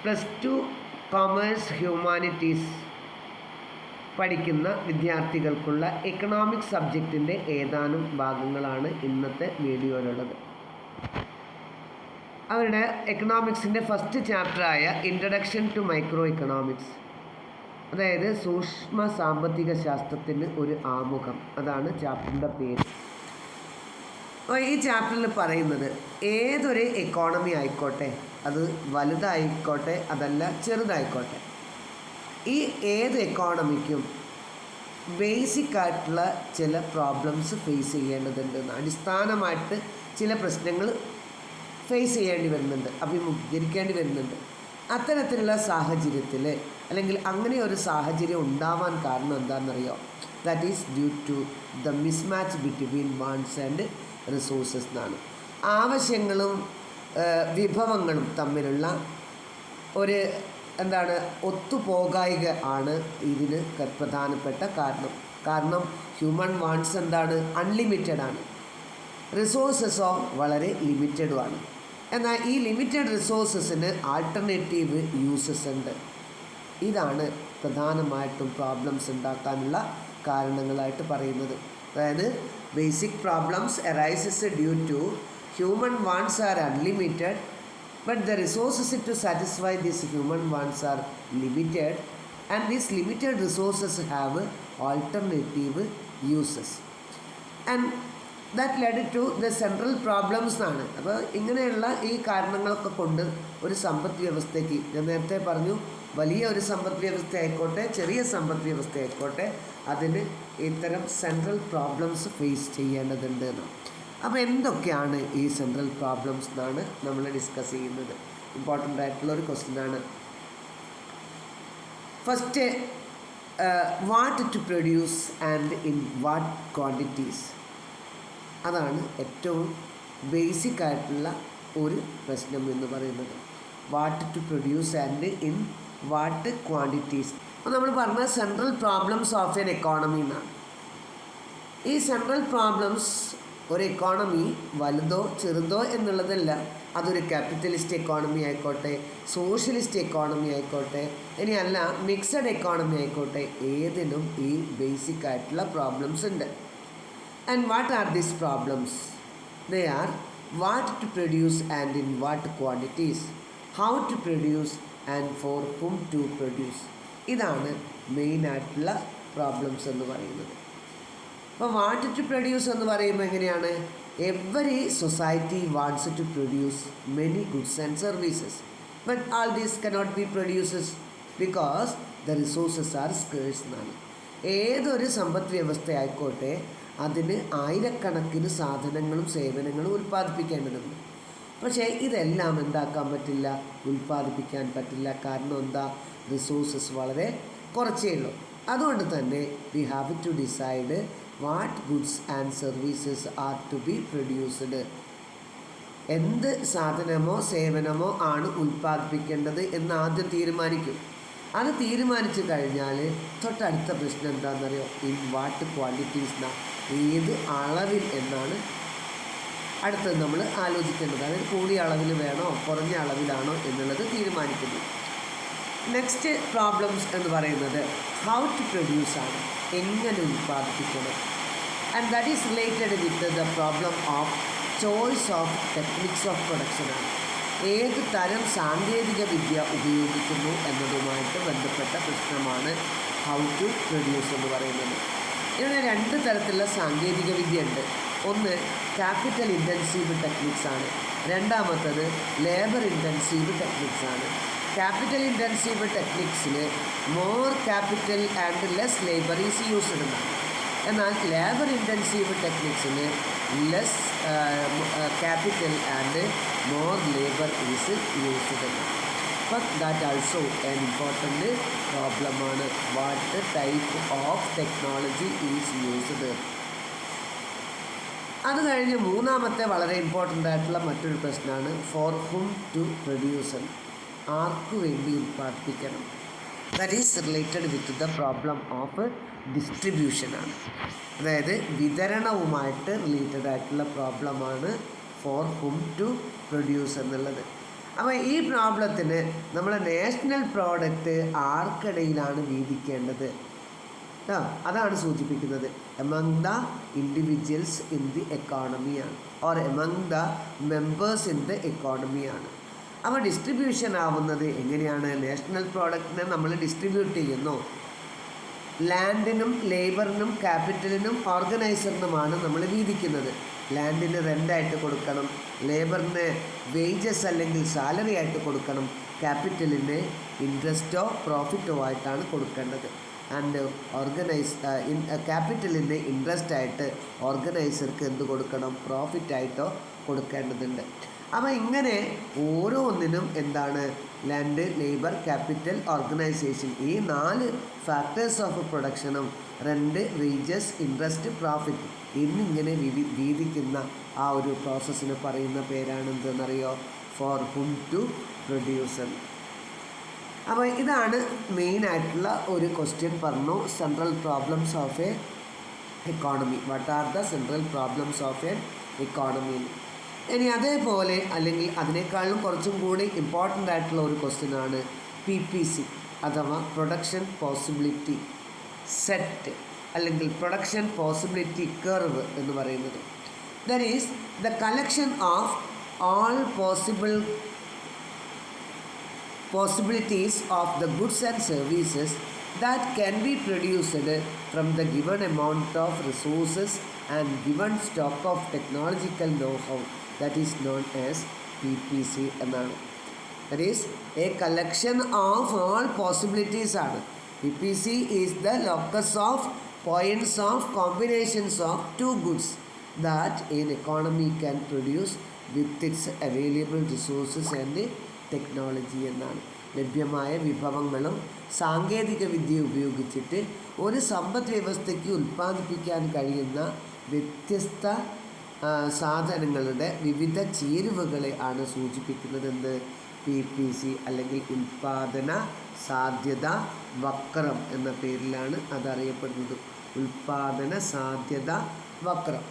+2 commerce humanities പഠിക്കുന്ന വിദ്യാർത്ഥികൾക്കുള്ള economics സബ്ജക്റ്റിൻ്റെ ഏതാനും ഭാഗങ്ങളാണ് ഇന്നത്തെ വീഡിയോയിലുള്ളത്. അവരുടെ എക്കണോമിക്സിൻ്റെ ഫസ്റ്റ് ചാപ്റ്ററായ ഇൻട്രഡക്ഷൻ ടു മൈക്രോ എക്കണോമിക്സ്, അതായത് സൂക്ഷ്മ സാമ്പത്തിക ശാസ്ത്രത്തിന് ഒരു ആമുഖം, അതാണ് ചാപ്റ്ററിൻ്റെ പേര്. അപ്പോൾ ഈ ചാപ്റ്ററിൽ പറയുന്നത് ഏതൊരു എക്കോണമി ആയിക്കോട്ടെ, അത് വലുതായിക്കോട്ടെ അതല്ല ചെറുതായിക്കോട്ടെ, ഈ ഏത് എക്കോണമിക്കും ബേസിക് ആയിട്ടുള്ള ചില പ്രോബ്ലംസ് ഫേസ് ചെയ്യേണ്ടതുണ്ട്. അടിസ്ഥാനമായിട്ട് ചില പ്രശ്നങ്ങൾ ഫേസ് ചെയ്യേണ്ടി വരുന്നുണ്ട്, അഭിമുഖീകരിക്കേണ്ടി വരുന്നുണ്ട്. അത്തരത്തിലുള്ള സാഹചര്യത്തിൽ അല്ലെങ്കിൽ അങ്ങനെ ഒരു സാഹചര്യം ഉണ്ടാവാൻ കാരണം എന്താണെന്നറിയോ? That is due to the mismatch between wants and resources എന്നാണ്. ആവശ്യങ്ങളും വിഭവങ്ങളും തമ്മിലുള്ള ഒരു ഒത്തുപോകായിക ആണ് ഇതിന് പ്രധാനപ്പെട്ട കാരണം ഹ്യൂമൻ വാണ്ട്സ് അൺലിമിറ്റഡ് ആണ്, റിസോഴ്സസോ വളരെ ലിമിറ്റഡുമാണ്. എന്നാൽ ഈ ലിമിറ്റഡ് റിസോഴ്സസിന് ആൾട്ടർനേറ്റീവ് യൂസസ് ഉണ്ട്. ഇതാണ് പ്രധാനമായിട്ടും പ്രോബ്ലംസ് ഉണ്ടാക്കാനുള്ള കാരണങ്ങളായിട്ട് പറയുന്നത്. അതായത് basic problems arises due to human wants are unlimited, but the resources to satisfy these human wants are limited, and these limited resources have alternative uses, and that led to the central problems ആണ്. അപ്പോൾ ഇങ്ങനെയുള്ള ഈ കാരണങ്ങളൊക്കെ കൊണ്ട് ഒരു സമ്പദ് വ്യവസ്ഥയ്ക്ക്, ഞാൻ നേരത്തെ പറഞ്ഞു, വലിയ ഒരു സമ്പദ് വ്യവസ്ഥ ആയിക്കോട്ടെ ചെറിയ സമ്പദ് വ്യവസ്ഥ ആയിക്കോട്ടെ, അതിന് ഇത്തരം സെൻട്രൽ പ്രോബ്ലംസ് ഫേസ് ചെയ്യേണ്ടതുണ്ട് എന്നാണ്. അപ്പോൾ എന്തൊക്കെയാണ് ഈ സെൻട്രൽ പ്രോബ്ലംസ് എന്നാണ് നമ്മൾ ഡിസ്കസ് ചെയ്യുന്നത്. ഇമ്പോർട്ടൻ്റ് ആയിട്ടുള്ളൊരു ക്വസ്റ്റ്യനാണ്. First, what to produce and in what quantities. അതാണ് ഏറ്റവും ബേസിക് ആയിട്ടുള്ള ഒരു പ്രശ്നം എന്ന് പറയുന്നത്. What to produce and in what quantities. അപ്പോൾ നമ്മൾ പറഞ്ഞ central problems of an economy എന്നാണ്. ഈ സെൻട്രൽ പ്രോബ്ലംസ് ഒരു എക്കോണമി വലുതോ ചെറുതോ എന്നുള്ളതല്ല, അതൊരു ക്യാപിറ്റലിസ്റ്റ് എക്കോണമി ആയിക്കോട്ടെ, സോഷ്യലിസ്റ്റ് എക്കോണമി ആയിക്കോട്ടെ, ഇനിയല്ല മിക്സഡ് എക്കോണമി ആയിക്കോട്ടെ, ഏതിനും ഈ ബേസിക് ആയിട്ടുള്ള പ്രോബ്ലംസ് ഉണ്ട്. And what are these problems? They are what to produce and in what quantities, how to produce and for whom to produce. ഇതാണ് മെയിനായിട്ടുള്ള പ്രോബ്ലംസ് എന്ന് പറയുന്നത്. അപ്പോൾ വാട്ട് ടു പ്രൊഡ്യൂസ് എന്ന് പറയുമ്പോൾ എങ്ങനെയാണ്? Every society wants to produce many goods and services, but all these cannot be produces because the resources are scarce എന്നാണ്. ഏതൊരു സമ്പദ് വ്യവസ്ഥ ആയിക്കോട്ടെ, അതിന് ആയിരക്കണക്കിന് സാധനങ്ങളും സേവനങ്ങളും ഉൽപ്പാദിപ്പിക്കേണ്ടതുണ്ട്. പക്ഷേ ഇതെല്ലാം എന്താക്കാൻ പറ്റില്ല, ഉൽപ്പാദിപ്പിക്കാൻ പറ്റില്ല. കാരണം എന്താ? റിസോഴ്സസ് വളരെ കുറച്ചേ ഉള്ളൂ. അതുകൊണ്ട് തന്നെ we have to decide what goods and services are to be produced. എന്ത് സാധനമോ സേവനമോ ആണ് ഉൽപ്പാദിപ്പിക്കേണ്ടത് എന്ന് ആദ്യം തീരുമാനിക്കും. അത് തീരുമാനിച്ചു കഴിഞ്ഞാൽ തൊട്ടടുത്ത പ്രശ്നം എന്താണെന്നറിയോ? ഇൻ വാട്ട് ക്വാണ്ടിറ്റീസ് എന്നാണ്, ഏത് അളവിൽ എന്നാണ് അടുത്തത് നമ്മൾ ആലോചിക്കേണ്ടത്. അതായത് കൂടിയ അളവിൽ വേണോ കുറഞ്ഞ അളവിലാണോ എന്നുള്ളത് തീരുമാനിക്കുന്നു. നെക്സ്റ്റ് പ്രോബ്ലംസ് എന്ന് പറയുന്നത് ഹൗ ടു പ്രൊഡ്യൂസ് ആണ്, എങ്ങനെ ഉൽപ്പാദിപ്പിക്കണം. And that is related with the problem of choice of techniques of പ്രൊഡക്ഷനാണ്. ഏത് തരം സാങ്കേതിക വിദ്യ ഉപയോഗിക്കുന്നു എന്നതുമായിട്ട് ബന്ധപ്പെട്ട പ്രശ്നമാണ് ഹൗ ടു പ്രൊഡ്യൂസ് എന്ന് പറയുന്നത്. ഇവിടെ രണ്ട് തരത്തിലുള്ള സാങ്കേതിക വിദ്യ ഉണ്ട്. ഒന്ന് ക്യാപിറ്റൽ ഇൻറ്റൻസീവ് ടെക്നിക്സ് ആണ്, രണ്ടാമത്തത് ലേബർ ഇൻറ്റൻസീവ് ടെക്നിക്സ് ആണ്. ക്യാപിറ്റൽ ഇൻറ്റൻസീവ് ടെക്നിക്സിൽ more capital and less labour is used എന്നാണ്. എന്നാൽ ലേബർ ഇൻറ്റൻസീവ് ടെക്നിക്സിൽ less capital and more labour is used എന്നാണ്. But that also an important പ്രോബ്ലമാണ്. What type of technology is used. അത് കഴിഞ്ഞ് മൂന്നാമത്തെ വളരെ ഇമ്പോർട്ടൻ്റ് ആയിട്ടുള്ള മറ്റൊരു പ്രശ്നമാണ് ഫോർ ഹും ടു പ്രൊഡ്യൂസ്. ആർക്കു വേണ്ടി ഉൽപ്പാദിപ്പിക്കണം. That is related with the problem of ഡിസ്ട്രിബ്യൂഷനാണ്. അതായത് വിതരണവുമായിട്ട് റിലേറ്റഡ് ആയിട്ടുള്ള പ്രോബ്ലമാണ് ഫോർ ഹും ടു പ്രൊഡ്യൂസ് എന്നുള്ളത്. അപ്പോൾ ഈ പ്രോബ്ലത്തിന് നമ്മൾ നാഷണൽ പ്രോഡക്റ്റ് ആർക്കിടയിലാണ് വീതിക്കേണ്ടത്? അതാണ് സൂചിപ്പിക്കുന്നത്. Among the individuals in the എക്കോണമിയാണ്, or among the members in the എക്കോണമിയാണ്. അപ്പോൾ ഡിസ്ട്രിബ്യൂഷൻ ആവുന്നത് എങ്ങനെയാണ്? നാഷണൽ പ്രോഡക്റ്റിനെ നമ്മൾ ഡിസ്ട്രിബ്യൂട്ട് ചെയ്യുന്നു. ലാൻഡിനും ലേബറിനും ക്യാപിറ്റലിനും ഓർഗനൈസറിനുമാണ് നമ്മൾ വീതിക്കുന്നത്. ലാൻഡിന് റെൻ്റായിട്ട് കൊടുക്കണം, ലേബറിന് വേജസ് അല്ലെങ്കിൽ സാലറി ആയിട്ട് കൊടുക്കണം, ക്യാപിറ്റലിന് ഇൻട്രസ്റ്റോ പ്രോഫിറ്റോ ആയിട്ടാണ് കൊടുക്കേണ്ടത്. ആൻഡ് ക്യാപിറ്റലിന് ഇൻട്രസ്റ്റ് ആയിട്ട് ഓർഗനൈസർക്ക് എന്ത് കൊടുക്കണം? പ്രോഫിറ്റായിട്ടോ കൊടുക്കേണ്ടതുണ്ട്. അപ്പോൾ ഇങ്ങനെ ഓരോന്നിനും എന്താണ്? ലാൻഡ്, ലേബർ, ക്യാപിറ്റൽ, ഓർഗനൈസേഷൻ, ഈ 4 ഫാക്ടേഴ്സ് ഓഫ് പ്രൊഡക്ഷനും റെൻ്റ്, വേജസ്, ഇൻട്രസ്റ്റ്, പ്രോഫിറ്റ് എന്നിങ്ങനെ വീതിക്കുന്ന ആ ഒരു പ്രോസസ്സിന് പറയുന്ന പേരാണ് എന്തെന്നറിയോ? For whom to producer. അപ്പോൾ ഇതാണ് മെയിനായിട്ടുള്ള ഒരു ക്വസ്റ്റ്യൻ പറഞ്ഞു. Central problems of a economy. What are the central problems of a economy? ഇനി അതേപോലെ അല്ലെങ്കിൽ അതിനേക്കാളും കുറച്ചും കൂടി ഇമ്പോർട്ടൻ്റ് ആയിട്ടുള്ള ഒരു ക്വസ്റ്റ്യനാണ് PPC അഥവാ പ്രൊഡക്ഷൻ പോസിബിലിറ്റി സെറ്റ് അല്ലെങ്കിൽ പ്രൊഡക്ഷൻ പോസിബിലിറ്റി കർവ് എന്ന് പറയുന്നത്. That is the collection of all possibilities of the goods and services that can be produced from the given amount of resources and given stock of technological know-how. That is known as PPC എന്നാണ്. That is a collection of all possibilities ആണ്. PPC is the locus of points of combinations of two goods that an economy can produce with its available resources and technology എന്നാണ്. ലഭ്യമായ വിഭവങ്ങളും സാങ്കേതിക വിദ്യ ഉപയോഗിച്ചിട്ട് ഒരു സമ്പദ് വ്യവസ്ഥയ്ക്ക് ഉൽപ്പാദിപ്പിക്കാൻ കഴിയുന്ന വ്യത്യസ്ത സാധനങ്ങളുടെ വിവിധ ചേരുവകളെ ആണ് സൂചിപ്പിക്കുന്നതെന്ന് PPC അല്ലെങ്കിൽ ഉൽപ്പാദന സാധ്യത വക്രം എന്ന പേരിലാണ് അതറിയപ്പെടുന്നത്. ഉൽപ്പാദന സാധ്യത വക്രം.